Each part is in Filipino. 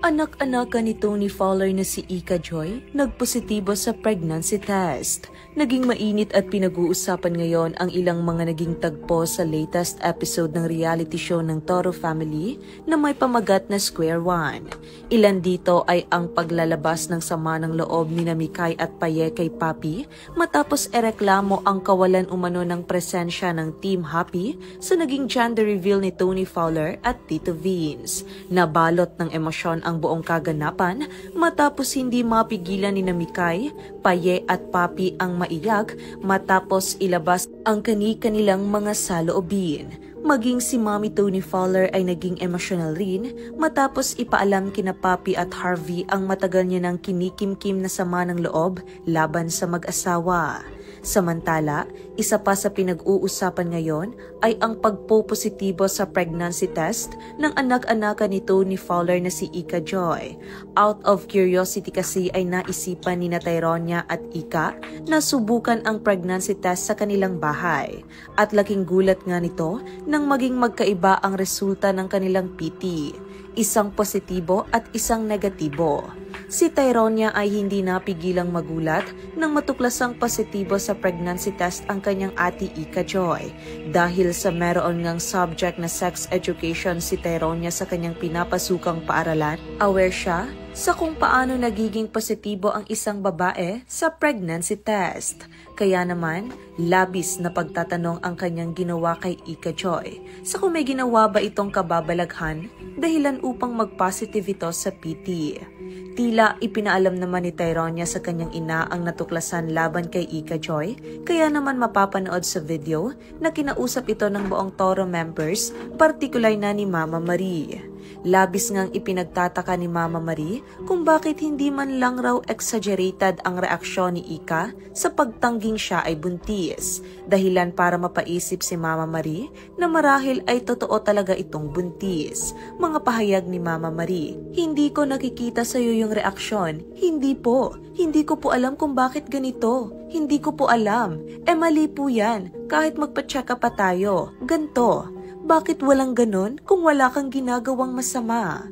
Anak-anakan ni Tony Fowler na si Ika Joy nagpositibo sa pregnancy test. Naging mainit at pinag-uusapan ngayon ang ilang mga naging tagpo sa latest episode ng reality show ng Toro Family na may pamagat na Square One. Ilan dito ay ang paglalabas ng sama ng loob ni Mikay at Paye kay Papi matapos ereklamo ang kawalan umano ng presensya ng Team Happy sa naging gender reveal ni Tony Fowler at Tito Vince. Nabalot ng emosyon ang buong kaganapan matapos hindi mapigilan ni Mikay, Paye at Papi ang maiyak matapos ilabas ang kani-kanilang mga saloobin. Maging si Mommy Tony Fowler ay naging emotional rin matapos ipaalam kina Papi at Harvey ang matagal niya ng kinikimkim na sama ng loob laban sa mag-asawa. Samantala, isa pa sa pinag-uusapan ngayon ay ang pagpopositibo sa pregnancy test ng anak-anakan ni Tony Fowler na si Ika Joy. Out of curiosity kasi ay naisipan ni Tyronia at Ika na subukan ang pregnancy test sa kanilang bahay. At laking gulat nga nito nang maging magkaiba ang resulta ng kanilang PT. Isang positibo at isang negatibo. Si Tyronia ay hindi napigilang magulat nang matuklasang positibo sa pregnancy test ang kanyang ate Ika Joy. Dahil sa meron ngang subject na sex education si Tyronia sa kanyang pinapasukang paaralan, aware siya sa kung paano nagiging positibo ang isang babae sa pregnancy test. Kaya naman, labis na pagtatanong ang kanyang ginawa kay Ika Joy sa kung may ginawa ba itong kababalaghan dahilan upang mag-positive ito sa PT. Tila ipinaalam naman ni Tyronia sa kanyang ina ang natuklasan laban kay Ika Joy, kaya naman mapapanood sa video na kinausap ito ng buong Toro members, partikular na ni Mama Marie. Labis ngang ipinagtataka ni Mama Marie kung bakit hindi man lang raw exaggerated ang reaksyon ni Ika sa pagtangging siya ay buntis. Dahilan para mapaisip si Mama Marie na marahil ay totoo talaga itong buntis. Mga pahayag ni Mama Marie, "Hindi ko nakikita sa iyo yung reaksyon. Hindi po. Hindi ko po alam kung bakit ganito. Hindi ko po alam. Mali po yan. Kahit magpa-check up pa tayo. Ganto. Bakit walang ganon kung wala kang ginagawang masama?"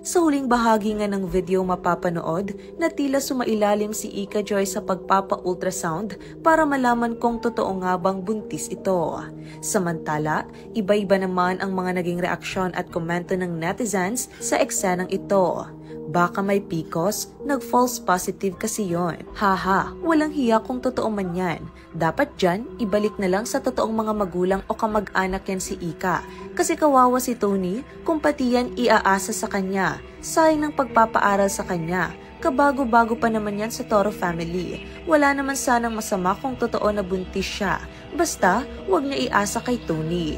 Sa huling bahagi nga ng video mapapanood na tila sumailalim si Ika Joy sa pagpapa-ultrasound para malaman kung totoo nga bang buntis ito. Samantala, iba-iba naman ang mga naging reaksyon at komento ng netizens sa eksenang ito. Baka may PCOS, nag-false positive kasi yon. Haha, walang hiya kung totoo man yan. Dapat dyan, ibalik na lang sa totoong mga magulang o kamag-anak yan si Ika. Kasi kawawa si Tony kung pati yan iaasa sa kanya. Sayang ng pagpapaaral sa kanya. Kabago-bago pa naman yan sa Toro Family. Wala naman sanang masama kung totoo na buntis siya. Basta, wag niya iasa kay Tony.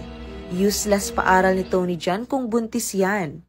Useless paaral ni Tony dyan kung buntis yan.